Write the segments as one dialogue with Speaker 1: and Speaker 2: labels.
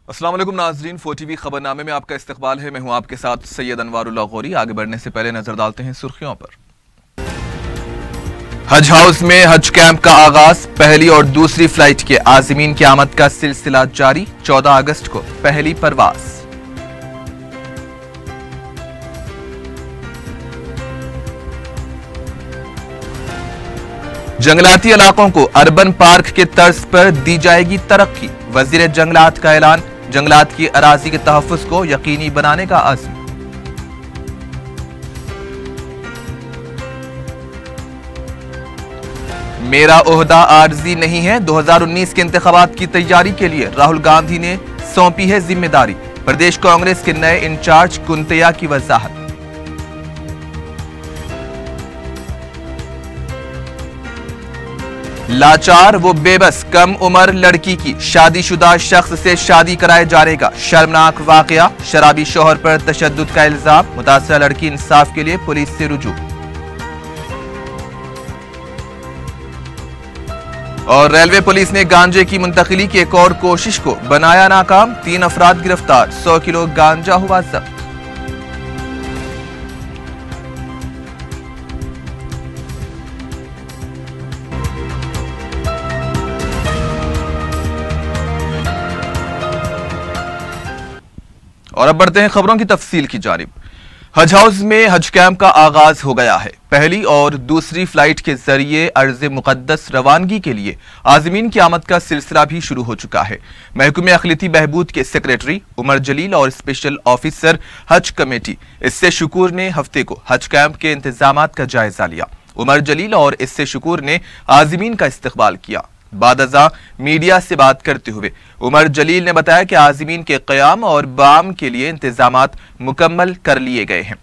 Speaker 1: अस्सलाम वालेकुम नाजरीन, 4TV खबरनामे में आपका इस्तकबाल है। मैं हूं आपके साथ सैयद अनवारुल्लाह गौरी। आगे बढ़ने से पहले नजर डालते हैं सुर्खियों पर। हज हाउस में हज कैंप का आगाज, पहली और दूसरी फ्लाइट के आज़मीन की आमद का सिलसिला जारी। 14 अगस्त को पहली परवाज। जंगलाती इलाकों को अर्बन पार्क के तर्ज पर दी जाएगी तरक्की। वजीर जंगलात का ऐलान, जंगलात की अराजी के तहफ्फुज को यकीनी बनाने का अज़्म। मेरा ओहदा आर्जी नहीं है, 2019 के इंतखाबात की तैयारी के लिए राहुल गांधी ने सौंपी है जिम्मेदारी। प्रदेश कांग्रेस के नए इंचार्ज कुंतिया की वजाहत। लाचार वो बेबस कम उम्र लड़की की शादीशुदा शख्स से शादी कराए जाने का शर्मनाक वाकया। शराबी शौहर पर तशद्दुद का इल्जाम, मुतासरा लड़की इंसाफ के लिए पुलिस से रुजू। और रेलवे पुलिस ने गांजे की मुंतकिली की एक और कोशिश को बनाया नाकाम। 3 अफराद गिरफ्तार, 100 किलो गांजा हुआ जब्त। और अब बढ़ते हैं खबरों की तफसील की जानिब। हज हाउस में हज कैंप का आगाज हो गया है। पहली और दूसरी फ्लाइट के जरिए अर्ज मुकद्दस रवानगी के लिए आज़मीन की आमद का सिलसिला भी शुरू हो चुका है। महकमे अखिलती बहबूद के सेक्रेटरी उमर जलील और स्पेशल ऑफिसर हज कमेटी इससे शुकूर ने हफ्ते को हज कैंप के इंतजामात का जायजा लिया। उमर जलील और इससे शुकूर ने आज़मीन का इस्तकबाल किया। बादजा मीडिया से बात करते हुए उमर जलील ने बताया कि आज़मीन के क़याम और बाम के लिए इंतजामात मुकम्मल कर लिए गए हैं।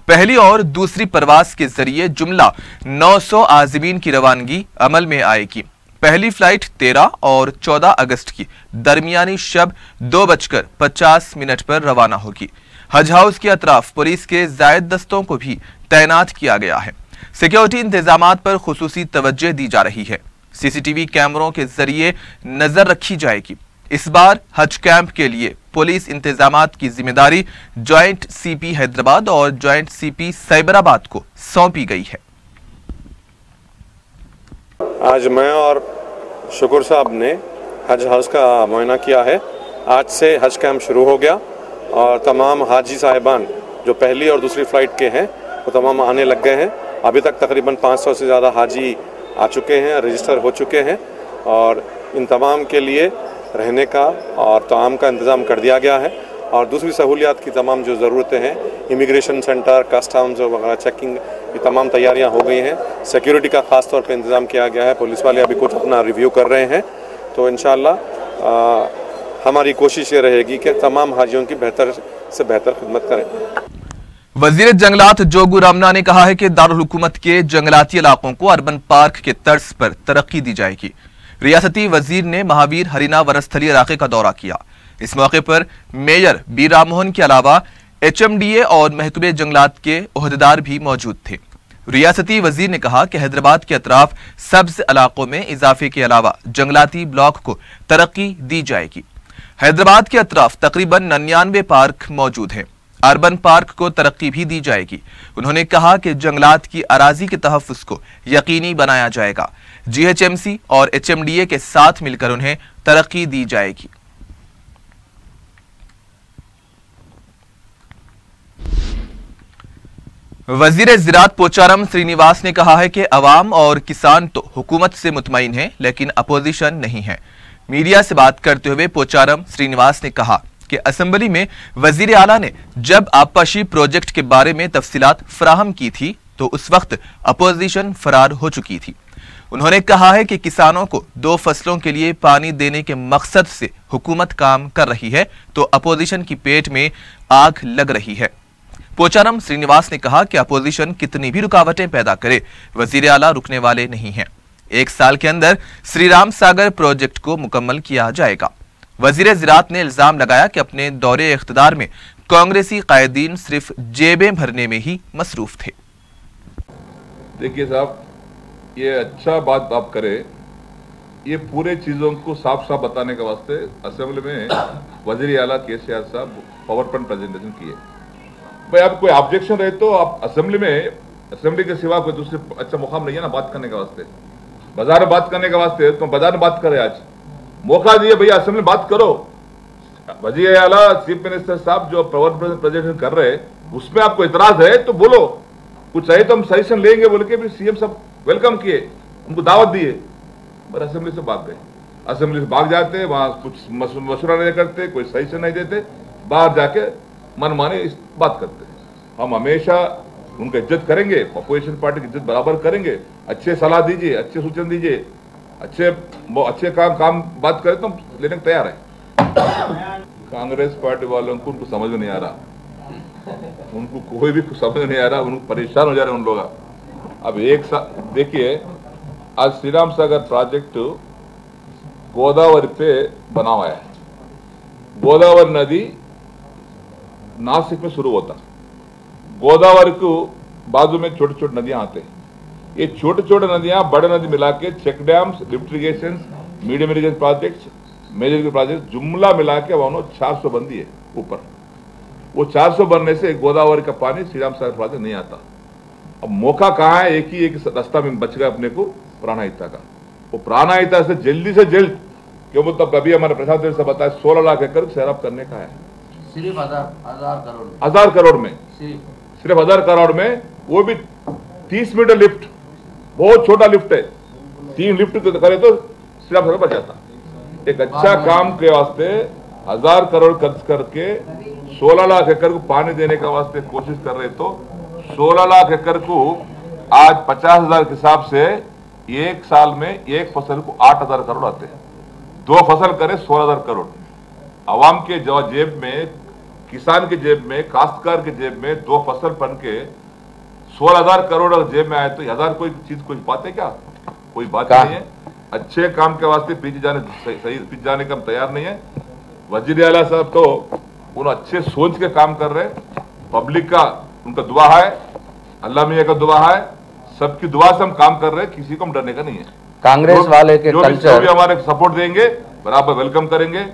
Speaker 1: पहली और दूसरी परवाज के जरिए जुमला 900 आज़मीन की रवानगी अमल में आएगी। पहली फ्लाइट 13 और 14 अगस्त की दरमियानी शब 2:50 पर रवाना होगी। हज हाउस के अतराफ पुलिस के जायद दस्तों को भी तैनात किया गया है। सिक्योरिटी इंतजामात पर खुसूसी तवज्जो दी जा रही है। सीसीटीवी कैमरों के जरिए नजर रखी जाएगी। इस बार हज कैंप के लिए पुलिस इंतजामात की जिम्मेदारी ज्वाइंट सीपी हैदराबाद और ज्वाइंट सीपी साइबराबाद को सौंपी गई है।
Speaker 2: आज मैं और शुक्र साहब ने हज हाउस का मुआयना किया है। आज से हज कैंप शुरू हो गया और तमाम हाजी साहिबान जो पहली और दूसरी फ्लाइट के हैं वो तमाम आने लग गए हैं। अभी तक तकरीबन 500 से ज़्यादा हाजी आ चुके हैं, रजिस्टर हो चुके हैं और इन तमाम के लिए रहने का और ताम का इंतज़ाम कर दिया गया है। और दूसरी सहूलियात की तमाम जो ज़रूरतें हैं, इमिग्रेशन सेंटर, कस्टम्स वगैरह चेकिंग, ये तमाम तैयारियां हो गई हैं। सिक्योरिटी का ख़ास तौर पे इंतज़ाम किया गया है। पुलिस वाले अभी कुछ अपना रिव्यू कर रहे हैं। तो इंशाअल्लाह हमारी कोशिश ये रहेगी कि तमाम हाजियों की बेहतर से बेहतर खिदमत करें।
Speaker 1: वजीर जंगलात जोगू रामना ने कहा है कि दारुल हुकूमत के जंगलाती इलाकों को अर्बन पार्क के तर्ज पर तरक्की दी जाएगी। रियासती वजीर ने महावीर हरिना वनस्थली इलाके का दौरा किया। इस मौके पर मेयर बी राम मोहन के अलावा HMDA और महकमे जंगलात के ओहदेदार भी मौजूद थे। रियासती वजीर ने कहा कि हैदराबाद के अतराफ सब्ज इलाकों में इजाफे के अलावा जंगलाती ब्लॉक को तरक्की दी जाएगी। हैदराबाद के अतराफ तकरीबन 99 पार्क मौजूद हैं। अर्बन पार्क को तरक्की भी दी जाएगी। उन्होंने कहा कि जंगलात की अराजी के तहफ्फुज को यकीनी बनाया जाएगा। GHMC और HMDA के साथ मिलकर उन्हें तरक्की दी जाएगी। वजीर ज़राअत पोचारम श्रीनिवास ने कहा है कि अवाम और किसान तो हुकूमत से मुतमईन हैं, लेकिन अपोजिशन नहीं है। मीडिया से बात करते हुए पोचारम श्रीनिवास ने कहा कि असेंबली में वजीर आला ने जब आपाशी प्रोजेक्ट के बारे में तफसीलात फराहम की थी तो उस वक्त अपोजिशन फरार हो चुकी थी। उन्होंने कहा है कि किसानों को 2 फसलों के लिए पानी देने के मकसद से हुकूमत काम कर रही है तो अपोजिशन की पेट में आग लग रही है। पोचारम श्रीनिवास ने कहा कि अपोजिशन कितनी भी रुकावटें पैदा करे, वजीर आला रुकने वाले नहीं हैं। 1 साल के अंदर श्री राम सागर प्रोजेक्ट को मुकम्मल किया जाएगा। वजीर ज़राअत ने इल्जाम लगाया कि अपने दौरे इख्तिदार में कांग्रेसी कायदीन सिर्फ जेबें भरने में ही मसरूफ थे।
Speaker 3: देखिए साहब, ये अच्छा बात आप करें ये पूरे चीजों को साफ साफ बताने के वास्ते असेंबली में वजीर आला केसीआर साहब पावर पॉइंट प्रेजेंटेशन किए। भाई आप कोई ऑब्जेक्शन रहे तो आप असेंबली के सिवा कोई दूसरे अच्छा मुकाम नहीं है ना बात करने के वास्ते। बाजार में बात करने के वास्ते तो बाजार में बात करें, आज मौका दिए भैया असेंबली में बात करो। वजीर आला चीफ मिनिस्टर साहब जो पावर पॉइंट प्रेजेंटेशन कर रहे हैं उसमें आपको इतराज है तो बोलो, कुछ चाहिए तो हम सजेशन लेंगे बोल के भी सीएम साहब वेलकम किए, उनको दावत दिए, पर असेंबली से भाग गए। असेंबली से भाग जाते, वहां कुछ मशवरा नहीं करते, कोई सजेशन नहीं देते, बाहर जाके मनमाने बात करते। हम हमेशा उनका इज्जत करेंगे, अपोजिशन पार्टी की इज्जत बराबर करेंगे। अच्छे सलाह दीजिए, अच्छे सूचन दीजिए, अच्छे काम बात करें तो हम लेने को तैयार है। कांग्रेस पार्टी वालों को उनको समझ में नहीं आ रहा, उनको कोई भी समझ नहीं आ रहा, उनको परेशान हो जा रहे हैं उन लोग। अब एक देखिए, आज श्रीराम सागर प्रोजेक्ट गोदावरी पे बना हुआ है। गोदावरी नदी नासिक में शुरू होता, गोदावरी को बाजू में छोटे छोटे नदियां आते हैं। ये छोटे छोटे नदियां बड़े नदी मिला के check dams, lift irrigation, medium irrigation project, major project जुमला मिला के वहां 400 बंदी है ऊपर। वो 400 बनने से गोदावरी का पानी श्रीराम सागर प्रोजेक्ट नहीं आता। अब मौका कहां है, एक रास्ता में बच गया अपने को, प्राणहिता का। वो प्राणहिता से जल्द क्यों, मतलब अभी हमारे प्रशासन से बताया 16 लाख एकड़ सैराब करने का है,
Speaker 4: सिर्फ
Speaker 3: 1000 करोड़ में, सिर्फ 1000 करोड़ में, वो भी 30 मीटर लिफ्ट, बहुत छोटा लिफ्ट है। 3 लिफ्ट करे तो श्रीराम सागर बच जाता। एक अच्छा काम के वास्ते 1000 करोड़ खर्च करके 16 लाख एकड़ को पानी देने का वास्ते कोशिश कर रहे, तो 16 लाख एकड़ को आज 50,000 के हिसाब से एक साल में एक फसल को 8,000 करोड़ आते हैं। 2 फसल करे 16,000 करोड़। आवाम के जेब में, किसान के जेब में, काश्तकार के जेब में 2 फसल बन के 16,000 करोड़ अगर जेब में आए तो 1000 कोई चीज कोई बात है क्या? कोई बात नहीं है। अच्छे काम के वास्ते पीछे जाने का हम तैयार नहीं है। वजीर आला साहब तो उन अच्छे सोच के काम कर रहे, पब्लिक का उनका दुआ है, अल्लाह मियां का दुआ है, सबकी दुआ से हम काम कर रहे हैं, किसी को हम डरने का नहीं है।
Speaker 4: कांग्रेस वाले के
Speaker 3: जो भी हमारे सपोर्ट देंगे बराबर वेलकम करेंगे।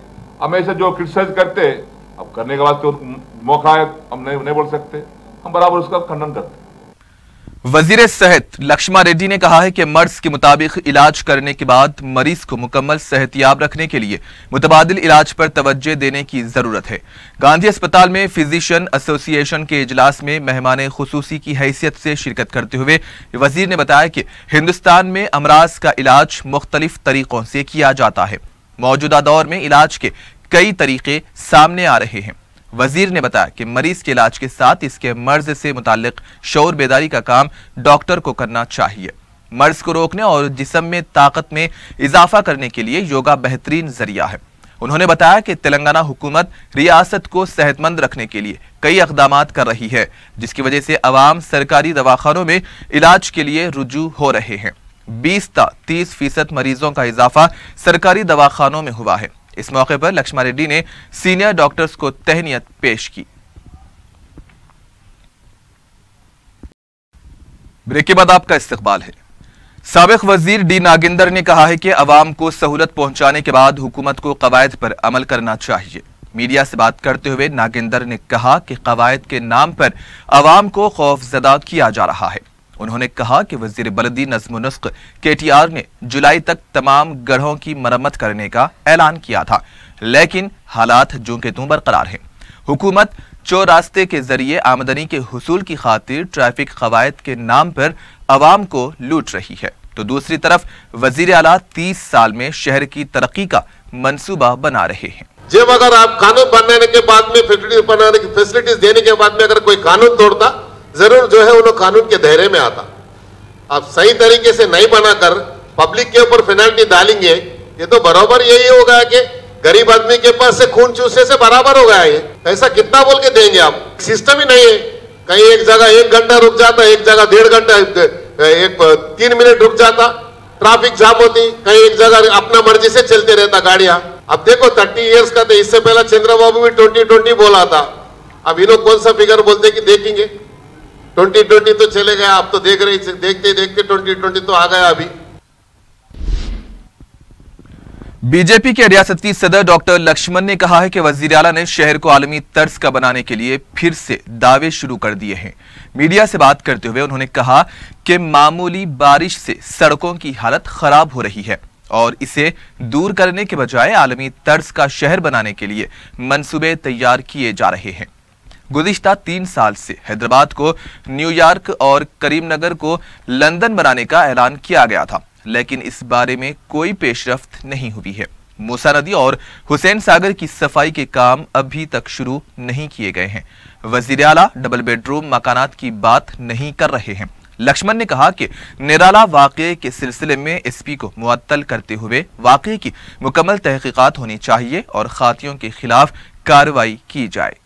Speaker 3: हमेशा जो क्रिटिसाइज करते अब करने के वास्ते उनको मौका है, हम नहीं बोल सकते, हम बराबर उसका खंडन करते।
Speaker 1: वजीर सेहत लक्ष्मा रेड्डी ने कहा है कि मर्ज के मुताबिक इलाज करने के बाद मरीज को मुकम्मल सेहतियाब रखने के लिए मुतबादिल इलाज पर तवज्जो देने की जरूरत है। गांधी अस्पताल में फिजिशियन एसोसिएशन के इजलास में मेहमान खुसूसी की हैसियत से शिरकत करते हुए वजीर ने बताया कि हिंदुस्तान में अमराज का इलाज मुख्तलिफ तरीकों से किया जाता है। मौजूदा दौर में इलाज के कई तरीके सामने आ रहे हैं। वजीर ने बताया कि मरीज के इलाज के साथ इसके मर्ज से मुताल्लिक शऊर बेदारी का काम डॉक्टर को करना चाहिए। मर्ज को रोकने और जिस्म में ताकत में इजाफा करने के लिए योगा बेहतरीन जरिया है। उन्होंने बताया कि तेलंगाना हुकूमत रियासत को सेहतमंद रखने के लिए कई इक़दामात कर रही है, जिसकी वजह से अवाम सरकारी दवाखानों में इलाज के लिए रुजू हो रहे हैं। 20 से 30% मरीजों का इजाफा सरकारी दवाखानों में हुआ है। इस मौके पर लक्ष्मा रेड्डी ने सीनियर डॉक्टर्स को तहनीत पेश की। ब्रेक के बाद आपका इस्तकबाल है। साबिक वजीर डी नागेंद्र ने कहा है कि अवाम को सहूलत पहुंचाने के बाद हुकूमत को कवायद पर अमल करना चाहिए। मीडिया से बात करते हुए नागेंद्र ने कहा कि कवायद के नाम पर अवाम को खौफजदा किया जा रहा है। उन्होंने कहा कि वजीर बलदी नज़्म नुस्ख KTR ने जुलाई तक तमाम गढ़ों की मरम्मत करने का ऐलान किया था, लेकिन हालात जो के त्यों बरकरार हैं। हुकूमत चोर रास्ते के जरिए आमदनी के हुसूल की खातिर ट्रैफिक कवायद के नाम पर अवाम को लूट रही है, तो दूसरी तरफ वजीर आला 30 साल में शहर की तरक्की का मंसूबा बना रहे हैं।
Speaker 5: जब अगर आप कानून बनाने के बाद में फैसिलिटीज देने के बाद में अगर कोई कानून तोड़ता, जरूर जो है वो कानून के दायरे में आता। आप सही तरीके से नहीं बनाकर पब्लिक के ऊपर पेनल्टी डालेंगे, ये तो बराबर यही होगा कि गरीब आदमी के पास से खून चूसने से बराबर हो गया। ये ऐसा कितना बोल के देंगे आप? सिस्टम ही नहीं है। कहीं एक जगह 1 घंटा रुक जाता, एक जगह 1.5 घंटा, 3 मिनट रुक जाता, ट्रैफिक जाम होती, कहीं एक जगह अपना मर्जी से चलते रहता गाड़ियां। अब देखो 30 इयर्स का था, इससे पहला चंद्रबाबू भी 2020 बोला था। अब इन लोग कौन सा फिगर बोलते कि देखेंगे? 2020 तो चले गया, अब तो देखते देखते 2020 तो आ गया। अभी
Speaker 1: बीजेपी के रियासती सदर डॉक्टर लक्ष्मण ने कहा है कि वजीर आला ने शहर को आलमी तर्ज का बनाने के लिए फिर से दावे शुरू कर दिए हैं। मीडिया से बात करते हुए उन्होंने कहा कि मामूली बारिश से सड़कों की हालत खराब हो रही है और इसे दूर करने के बजाय आलमी तर्ज का शहर बनाने के लिए मंसूबे तैयार किए जा रहे हैं। गुज़िश्ता 3 साल से हैदराबाद को न्यूयॉर्क और करीमनगर को लंदन बनाने का ऐलान किया गया था, लेकिन इस बारे में कोई पेशरफ्त नहीं हुई है। मूसा नदी और हुसैन सागर की सफाई के काम अभी तक शुरू नहीं किए गए हैं। वजीर आला डबल बेडरूम मकानात की बात नहीं कर रहे हैं। लक्ष्मण ने कहा कि निराला वाक़े के सिलसिले में एसपी को मुअत्तल करते हुए वाक़े की मुकम्मल तहकीकात होनी चाहिए और खातियों के खिलाफ कार्रवाई की जाए।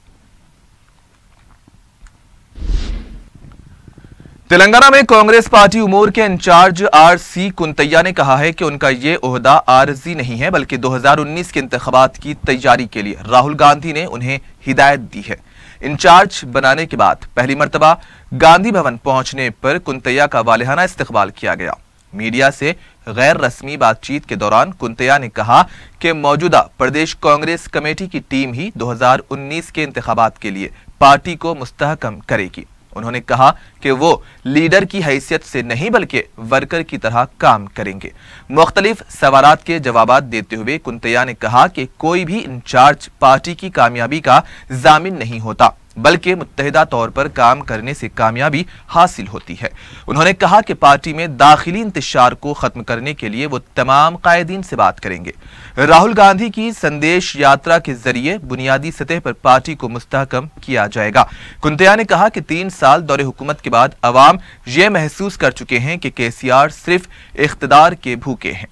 Speaker 1: तेलंगाना में कांग्रेस पार्टी उमूर के इंचार्ज आर.सी. कुंतैया ने कहा है कि उनका ये ओहदा आरजी नहीं है, बल्कि 2019 के इंतखाबात की तैयारी के लिए राहुल गांधी ने उन्हें हिदायत दी है। इंचार्ज बनाने के बाद पहली मर्तबा गांधी भवन पहुंचने पर कुंतैया का वालिहाना इस्तकबाल किया गया। मीडिया से गैर रस्मी बातचीत के दौरान कुंतैया ने कहा कि मौजूदा प्रदेश कांग्रेस कमेटी की टीम ही 2019 के इंतखाबात के लिए पार्टी को मुस्तहकम करेगी। उन्होंने कहा कि वो लीडर की हैसियत से नहीं बल्कि वर्कर की तरह काम करेंगे। मुख्तलिफ सवालात के जवाबात देते हुए कुंतैया ने कहा कि कोई भी इंचार्ज पार्टी की कामयाबी का जामिन नहीं होता, बल्कि मुत्तहिदा तौर पर काम करने से कामयाबी हासिल होती है। उन्होंने कहा कि पार्टी में दाखिली इंतशार को खत्म करने के लिए वो तमाम कायदीन से बात करेंगे। राहुल गांधी की संदेश यात्रा के जरिए बुनियादी सतह पर पार्टी को मुस्तहकम किया जाएगा। कुंतैया ने कहा कि 3 साल दौरे हुकूमत के बाद अवाम ये महसूस कर चुके हैं कि केसीआर सिर्फ इख्तिदार के भूखे हैं।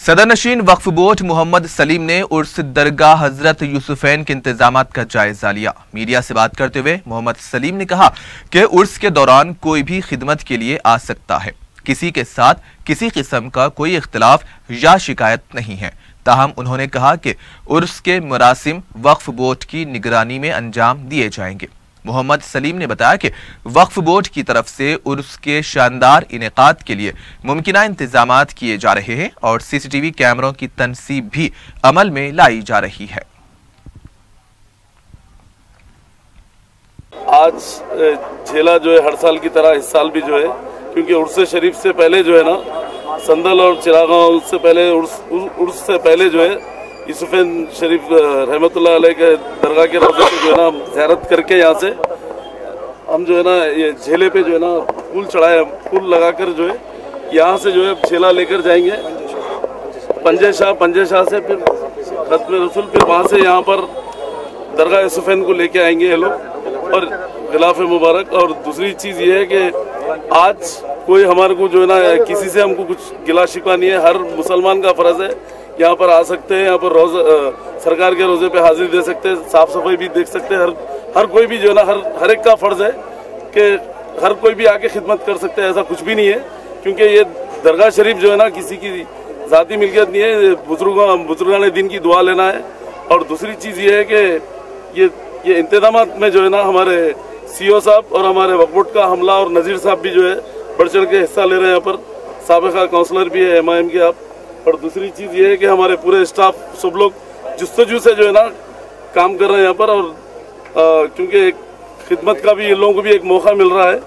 Speaker 1: सदर नशीन वक्फ बोर्ड मोहम्मद सलीम ने उर्स दरगाह हजरत यूसुफैन के इंतजामात का जायजा लिया। मीडिया से बात करते हुए मोहम्मद सलीम ने कहा कि उर्स के दौरान कोई भी खिदमत के लिए आ सकता है। किसी के साथ किसी किस्म का कोई इख्तिलाफ या शिकायत नहीं है। ताहम उन्होंने कहा कि उर्स के मुरासिम वक्फ बोर्ड की निगरानी में अंजाम दिए जाएंगे। मोहम्मद सलीम ने बताया कि वक्फ बोर्ड की तरफ से उर्स के शानदार इनेकाद के लिए मुमकिना इंतजामात किए जा रहे हैं और सीसीटीवी कैमरों की तनसीब भी अमल में लाई जा रही है।
Speaker 6: आज झेला जो है हर साल की तरह इस साल भी जो है, क्योंकि उर्स शरीफ से पहले जो है ना संदल और चिरागांव उससे पहले उर्स से पहले जो है यूसुफैन शरीफ रहमतुल्लाह अलैह के दरगाह के रोज़े पे जो है ना ज़ियारत करके यहाँ से हम जो है ना ये झेले पे जो है ना फूल चढ़ाए, फूल लगाकर जो है यहाँ से जो है झेला लेकर जाएंगे पंजे शाह से, फिर खत्म रसूल, फिर वहाँ से यहाँ पर दरगाह यूसुफैन को लेके आएंगे ये लोग और गिलाफ मुबारक। और दूसरी चीज़ ये है कि आज कोई हमारे को जो है ना किसी से हमको कुछ गिला शिकवा नहीं है। हर मुसलमान का फ़र्ज़ है यहाँ पर आ सकते हैं, यहाँ पर सरकार के रोज़े पे हाजिरी दे सकते हैं, साफ सफाई भी देख सकते हैं। हर कोई भी जो है ना हर एक का फर्ज है कि हर कोई भी आके खिदमत कर सकते हैं। ऐसा कुछ भी नहीं है, क्योंकि ये दरगाह शरीफ जो है ना किसी की ज़ाती मिल्कियत नहीं है। बुजुर्गान दिन की दुआ लेना है। और दूसरी चीज़ ये है कि ये इंतजामात में जो है ना हमारे सीओ साहब और हमारे वक्फ बोर्ड का हमला और नज़ीर साहब भी जो है बढ़ चढ़ के हिस्सा ले रहे हैं। यहाँ पर साबिका काउंसलर भी है MIM के आप। और दूसरी चीज़ ये है कि हमारे पूरे स्टाफ सब लोग जुस्तजू से जो है ना काम कर रहे हैं यहाँ पर। और क्योंकि खिदमत का भी इन लोगों को भी एक मौका मिल रहा है।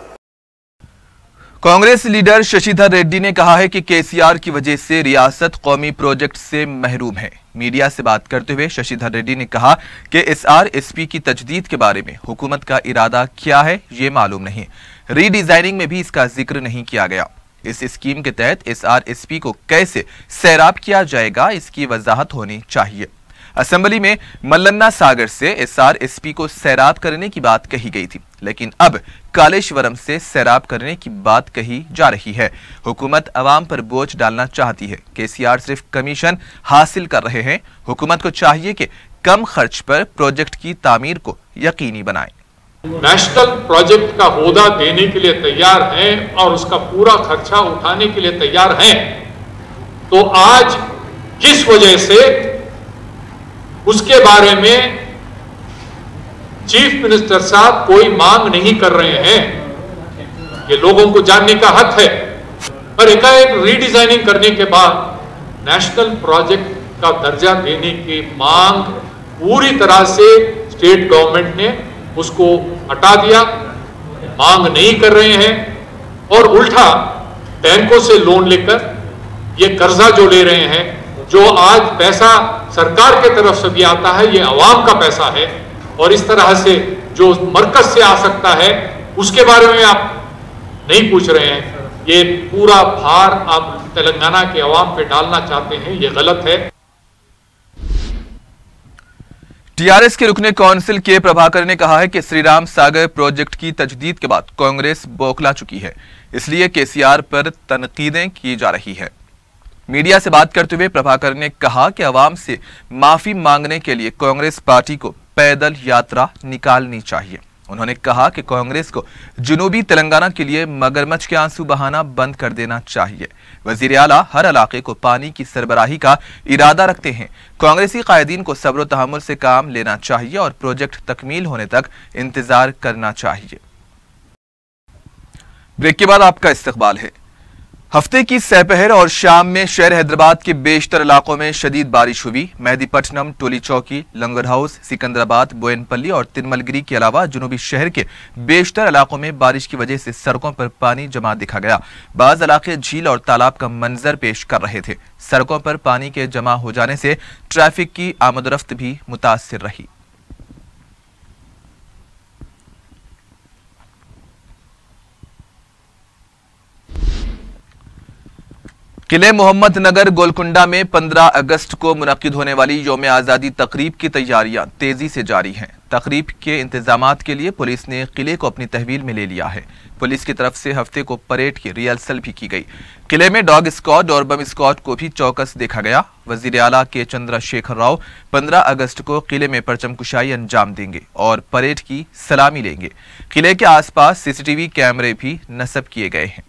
Speaker 1: कांग्रेस लीडर शशिधर रेड्डी ने कहा है कि केसीआर की वजह से रियासत कौमी प्रोजेक्ट से महरूम है। मीडिया से बात करते हुए शशिधर रेड्डी ने कहा कि SR-SP की तजदीद के बारे में हुकूमत का इरादा क्या है ये मालूम नहीं। रीडिजाइनिंग में भी इसका जिक्र नहीं किया गया। इस स्कीम के तहत SR-SP को कैसे सैराब किया जाएगा इसकी वजाहत होनी चाहिए। असेंबली में मल्लन्ना सागर से SR-SP को सैराब करने की बात कही गई थी, लेकिन अब कालेश्वरम से सैराब करने की बात कही जा रही है। हुकूमत अवाम पर बोझ डालना चाहती है। केसीआर सिर्फ कमीशन हासिल कर रहे हैं। हुकूमत को चाहिए कि कम खर्च पर प्रोजेक्ट की तामीर को यकीनी बनाए।
Speaker 7: नेशनल प्रोजेक्ट का ओहदा देने के लिए तैयार हैं और उसका पूरा खर्चा उठाने के लिए तैयार हैं। तो आज जिस वजह से उसके बारे में चीफ मिनिस्टर साहब कोई मांग नहीं कर रहे हैं, ये लोगों को जानने का हक है। पर एकाएक रीडिजाइनिंग करने के बाद नेशनल प्रोजेक्ट का दर्जा देने की मांग पूरी तरह से स्टेट गवर्नमेंट ने उसको हटा दिया, मांग नहीं कर रहे हैं और उल्टा बैंकों से लोन लेकर ये कर्जा जो ले रहे हैं, जो आज पैसा सरकार के तरफ से भी आता है, ये अवाम का पैसा है और इस तरह से जो मरकज से आ सकता है उसके बारे में आप नहीं पूछ रहे हैं। ये पूरा भार आप तेलंगाना के अवाम पे डालना चाहते हैं, ये गलत है।
Speaker 1: टीआरएस के रुकने काउंसिल के प्रभाकर ने कहा है कि श्रीराम सागर प्रोजेक्ट की तजदीद के बाद कांग्रेस बौखला चुकी है, इसलिए केसीआर पर तनकीदें की जा रही है। मीडिया से बात करते हुए प्रभाकर ने कहा कि अवाम से माफी मांगने के लिए कांग्रेस पार्टी को पैदल यात्रा निकालनी चाहिए। उन्होंने कहा कि कांग्रेस को जुनूबी तेलंगाना के लिए मगरमच्छ के आंसू बहाना बंद कर देना चाहिए। वजीर आला हर इलाके को पानी की सरबराही का इरादा रखते हैं। कांग्रेसी कायदीन को सब्र तहम्मुल से काम लेना चाहिए और प्रोजेक्ट तकमील होने तक इंतजार करना चाहिए। ब्रेक के बाद आपका इस्तकबाल है। हफ्ते की सहपहर और शाम में शहर हैदराबाद के बेशतर इलाकों में शदीद बारिश हुई। मेहदीपट्टनम, टोली चौकी, लंगर हाउस, सिकंदराबाद, बोयनपल्ली और तिनमलगिरी के अलावा जुनूबी शहर के बेशतर इलाकों में बारिश की वजह से सड़कों पर पानी जमा दिखा गया। बाज इलाके झील और तालाब का मंजर पेश कर रहे थे। सड़कों पर पानी के जमा हो जाने से ट्रैफिक की आमदरफ्त भी मुतासिर रही। किले मोहम्मद नगर गोलकुंडा में 15 अगस्त को मुनक्किद होने वाली यौम आज़ादी तकरीब की तैयारियां तेजी से जारी हैं। तकरीब के इंतजामात के लिए पुलिस ने किले को अपनी तहवील में ले लिया है। पुलिस की तरफ से हफ्ते को परेड की रिहर्सल भी की गई। किले में डॉग स्क्वाड और बम स्क्वाड को भी चौकस देखा गया। वजीर आला के चंद्रशेखर राव 15 अगस्त को किले में परचम कुशाई अंजाम देंगे और परेड की सलामी लेंगे। किले के आसपास सीसीटीवी कैमरे भी नस्ब किए गए हैं।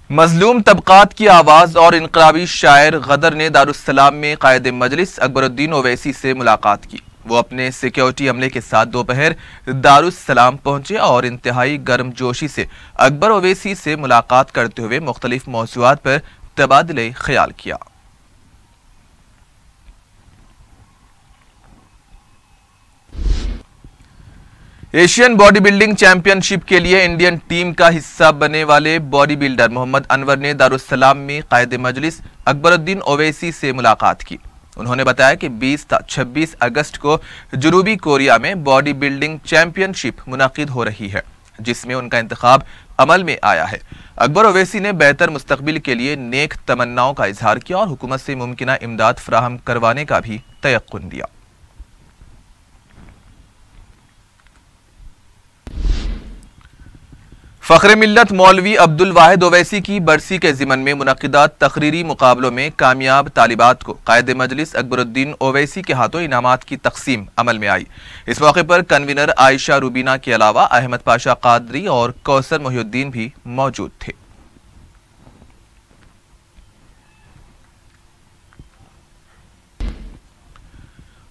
Speaker 1: मजलूम तबकात की आवाज और इनकलाबी शायर गदर ने दारुस्सलाम में कायदे मजलिस अकबरुद्दीन ओवैसी से मुलाकात की। वो अपने सिक्योरिटी अमले के साथ दोपहर दारुस्सलाम पहुंचे और इंतहाई गर्मजोशी से अकबर ओवैसी से मुलाकात करते हुए मुख्तलिफ मौज़ूआत पर तबादले ख्याल किया। एशियन बॉडी बिल्डिंग चैंपियनशिप के लिए इंडियन टीम का हिस्सा बनने वाले बॉडी बिल्डर मोहम्मद अनवर ने दारुस्सलाम में कायदे मजलिस अकबरुद्दीन ओवैसी से मुलाकात की। उन्होंने बताया कि 20 था 26 अगस्त को जनूबी कोरिया में बॉडी बिल्डिंग चैंपियनशिप मुनक्किद हो रही है, जिसमें उनका इंतखाब अमल में आया है। अकबर ओवैसी ने बेहतर मुस्तकबिल के लिए नेक तमन्नाओं का इजहार किया और हुकूमत से मुमकिना इमदाद फराहम करवाने का भी तयक्कुन दिया। फ़ख्र मिल्लत मौलवी अब्दुल वाहिद ओवैसी की बरसी के ज़िमन में मुनक्किदा तकरीरी मुकाबलों में कामयाब तालिबात को कायदे मजलिस अकबरुद्दीन ओवैसी के हाथों इनामात की तकसीम अमल में आई। इस मौके पर कन्वीनर आयशा रूबीना के अलावा अहमद पाशा कादरी और कौसर मोहिउद्दीन भी मौजूद थे।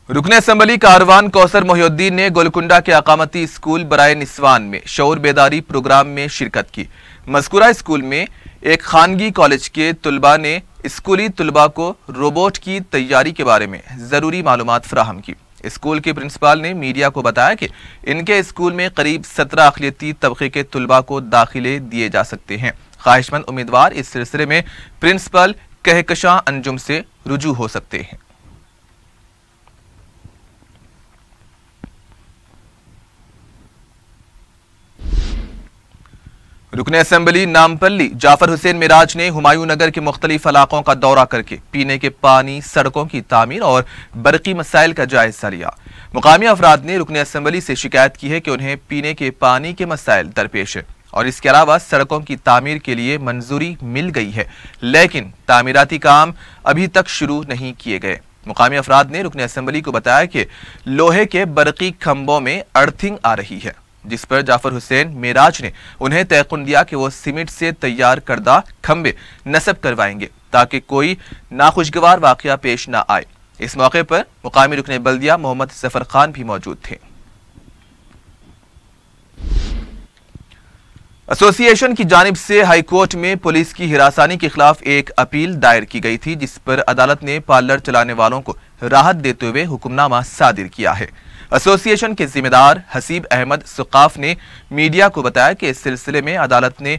Speaker 1: रुकन असम्बली कारवान कौसर मोहिउद्दीन ने गोलकुंडा के अकामती स्कूल बराए निस्वान में शऊर बेदारी प्रोग्राम में शिरकत की। मज़कूरा स्कूल में एक खानगी कॉलेज के तुलबा ने स्कूली तुलबा को रोबोट की तैयारी के बारे में ज़रूरी मालूमात फराहम की। स्कूल के प्रिंसिपल ने मीडिया को बताया कि इनके स्कूल में करीब 17 अक़लियती तबके के तुलबा को दाखिले दिए जा सकते हैं। ख्वाहिशमंद उम्मीदवार इस सिलसिले में प्रिंसिपल कहकशां अंजुम से रुजू हो सकते हैं। रुकने असम्बली नामपल्ली जाफर हुसैन मिराज ने हुमायूं नगर के मुख्तलिफ इलाकों का दौरा करके पीने के पानी, सड़कों की तामीर और बरकी मसाइल का जायजा लिया। मुकामी अफराद ने रुकने असम्बली से शिकायत की है कि उन्हें पीने के पानी के मसाइल दरपेश है और इसके अलावा सड़कों की तामीर के लिए मंजूरी मिल गई है, लेकिन तामीराती काम अभी तक शुरू नहीं किए गए। मुकामी अफराद ने रुकने असम्बली को बताया कि लोहे के बरकी खंभों में अर्थिंग आ रही है, जिस पर जाफर हुसैन मेराज ने उन्हें तयकुन दिया कि वो सीमेंट से तैयार करदा खंबे नस्ब करवाएंगे ताकि कोई नाखुशगवार वाकया पेश न आए। इस मौके पर मुकामी रुकने बल्दिया मोहम्मद जफर खान भी मौजूद थे। एसोसिएशन की जानिब से हाईकोर्ट में पुलिस की हिरासानी के खिलाफ एक अपील दायर की गई थी, जिस पर अदालत ने पार्लर चलाने वालों को राहत देते हुए हुक्मनामा सादिर किया है। एसोसिएशन के जिम्मेदार हसीब अहमद सुकाफ ने मीडिया को बताया कि इस सिलसिले में अदालत ने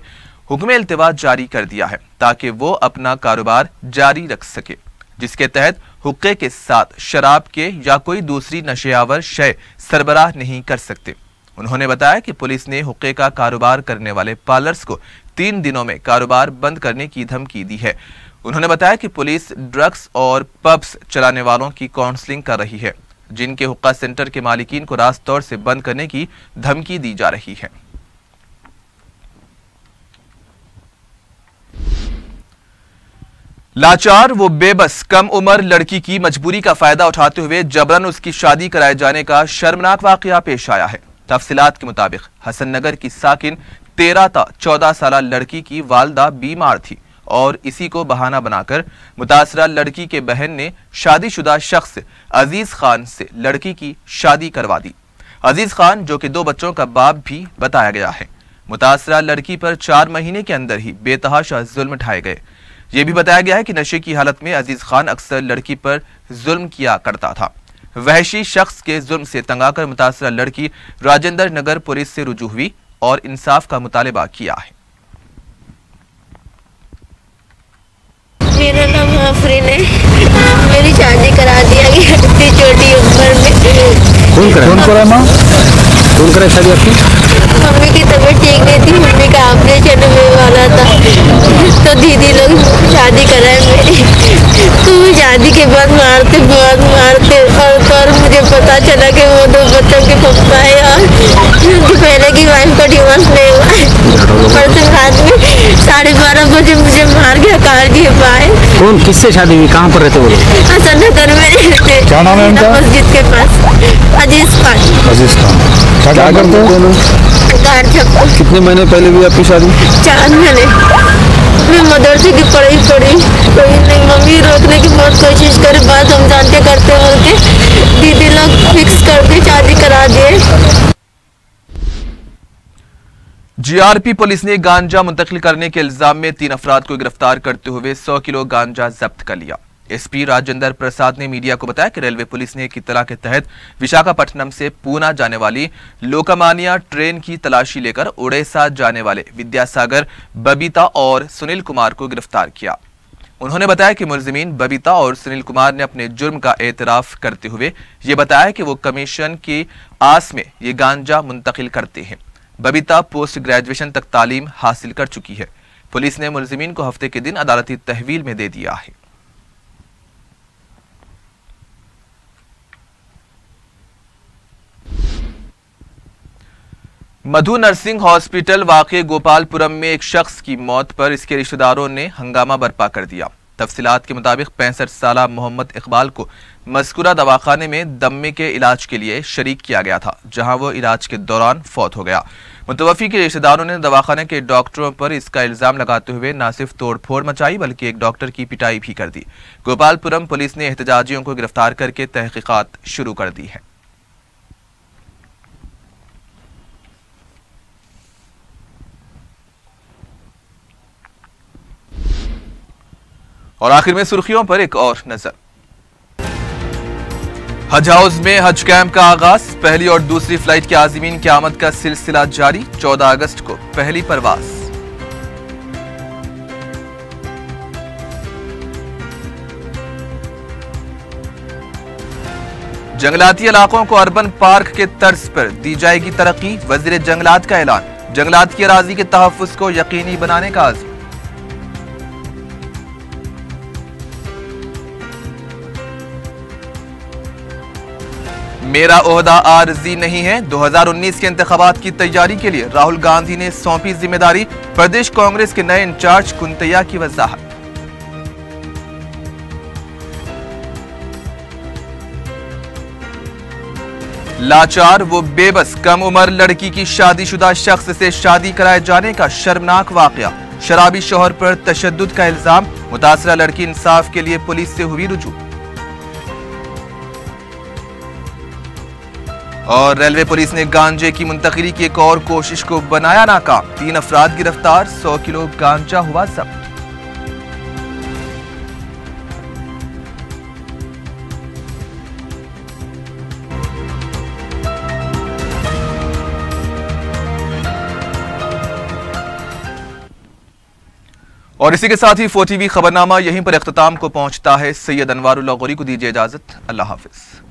Speaker 1: हुक्म इल्तिवा जारी कर दिया है ताकि वो अपना कारोबार जारी रख सके, जिसके तहत हुक्के के साथ शराब के या कोई दूसरी नशेआवर शय सरबराह नहीं कर सकते। उन्होंने बताया कि पुलिस ने हुक्के का कारोबार करने वाले पार्लर्स को 3 दिनों में कारोबार बंद करने की धमकी दी है। उन्होंने बताया कि पुलिस ड्रग्स और पब्स चलाने वालों की काउंसलिंग कर रही है, जिनके हुक्का सेंटर के मालिकीन को रास्त तौर से बंद करने की धमकी दी जा रही है। लाचार वो बेबस कम उम्र लड़की की मजबूरी का फायदा उठाते हुए जबरन उसकी शादी कराए जाने का शर्मनाक वाकया पेश आया है। तफसीलात के मुताबिक हसन नगर की साकिन 13 ता 14 साल लड़की की वालदा बीमार थी और इसी को बहाना बनाकर मुतासरा लड़की के बहन ने शादीशुदा शख्स अजीज खान से लड़की की शादी करवा दी। अजीज खान, जो कि 2 बच्चों का बाप भी बताया गया है, मुतासरा लड़की पर 4 महीने के अंदर ही बेतहाशा जुल्म ढाए गए। यह भी बताया गया है कि नशे की हालत में अजीज खान अक्सर लड़की पर जुल्म किया करता था। वहशी शख्स के जुल्म से तंग आकर मुतासरा लड़की राजेंद्र नगर पुलिस से रुजू हुई और इंसाफ का मुतालबा किया है।
Speaker 8: मेरा नाम आफरीन है। मेरी शादी करा दिया गया इतनी छोटी उम्र में।
Speaker 9: कौन करा माँ? कौन करे शादी आपकी?
Speaker 8: मम्मी की तबीयत ठीक नहीं थी, मम्मी का ऑपरेशन हुए वाला था, तो दीदी लोग शादी कराए मेरी। तो शादी के बाद मारते और मुझे पता चला कि वो 2 बच्चों के पप्पा है और उनकी पहले की वाइफ का डिवोर्स नहीं हुआ है। परसों रात में 12:30 बजे मुझे मार के कार दिए पाए।
Speaker 9: कौन, किससे शादी हुई? कहाँ पर रहते वो?
Speaker 8: हसन नगर में रहते।
Speaker 9: क्या नाम है उनका?
Speaker 8: मस्जिद के पास। अजीज खान।
Speaker 9: अजीज खान क्या करते हो? कितने महीने पहले हुई आपकी शादी?
Speaker 8: 4 महीने। मैं मदरसे की पढ़ाई कोई नहीं, मम्मी रोकने की बहुत कोशिश करे, बात हम जानते करते बोलते दीदी लोग फिक्स करके शादी करा दिए।
Speaker 1: जीआरपी पुलिस ने गांजा मुंतकिल करने के इल्जाम में 3 अफराद को गिरफ्तार करते हुए 100 किलो गांजा जब्त कर लिया। एसपी राजेंद्र प्रसाद ने मीडिया को बताया कि रेलवे पुलिस ने एक इत्तला के तहत विशाखापट्टनम से पूना जाने वाली लोकमान्या ट्रेन की तलाशी लेकर उड़ीसा जाने वाले विद्यासागर, बबीता और सुनील कुमार को गिरफ्तार किया। उन्होंने बताया कि मुलजिमीन बबीता और सुनील कुमार ने अपने जुर्म का एतराफ करते हुए ये बताया कि वो कमीशन की आस में ये गांजा मुंतकिल करते हैं। बबीता पोस्ट ग्रेजुएशन तक तालीम हासिल कर चुकी है। पुलिस ने मुलजिमीन को हफ्ते के दिन अदालती तहवील में दे दिया है। मधु नर्सिंग हॉस्पिटल वाक़े गोपालपुरम में एक शख्स की मौत पर इसके रिश्तेदारों ने हंगामा बर्पा कर दिया। तफसीलात के मुताबिक 65 साल मोहम्मद इकबाल को मज़कूरा दवाखाने में दम्मे के इलाज के लिए शरीक किया गया था, जहां वो इलाज के दौरान फौत हो गया। मुतवफ़ी के रिश्तेदारों ने दवाखाने के डॉक्टरों पर इसका इल्ज़ाम लगाते हुए न सिर्फ तोड़फोड़ मचाई बल्कि एक डॉक्टर की पिटाई भी कर दी। गोपालपुरम पुलिस ने एहतजाजियों को गिरफ्तार करके तहकीकात शुरू कर दी है। और आखिर में सुर्खियों पर एक और नजर। हज हाउस में हज कैंप का आगाज, पहली और दूसरी फ्लाइट के आज़मीन की आमद का सिलसिला जारी। 14 अगस्त को पहली परवाज। जंगलाती इलाकों को अर्बन पार्क के तर्ज पर दी जाएगी तरक्की, वजीर जंगलात का ऐलान। जंगलात की अराजी के तहफ्फुज को यकीनी बनाने का आज़म। मेरा ओहदा आरजी नहीं है, 2019 के इंतखाबात की तैयारी के लिए राहुल गांधी ने सौंपी जिम्मेदारी। प्रदेश कांग्रेस के नए इंचार्ज कुंतैया की वजाहत। लाचार वो बेबस कम उम्र लड़की की शादीशुदा शख्स से शादी कराए जाने का शर्मनाक वाकया। शराबी शौहर पर तशद्दुद का इल्जाम, मुतासरा लड़की इंसाफ के लिए पुलिस से हुई रुजू। और रेलवे पुलिस ने गांजे की मुंतकिली की एक और कोशिश को बनाया नाकाम। 3 अफराद गिरफ्तार, 100 किलो गांजा हुआ जब्त। और इसी के साथ ही 4TV खबरनामा यहीं पर इख्तिताम को पहुंचता है। सैयद अनवारुल्लाह गौरी को दीजिए इजाजत। अल्लाह हाफिज।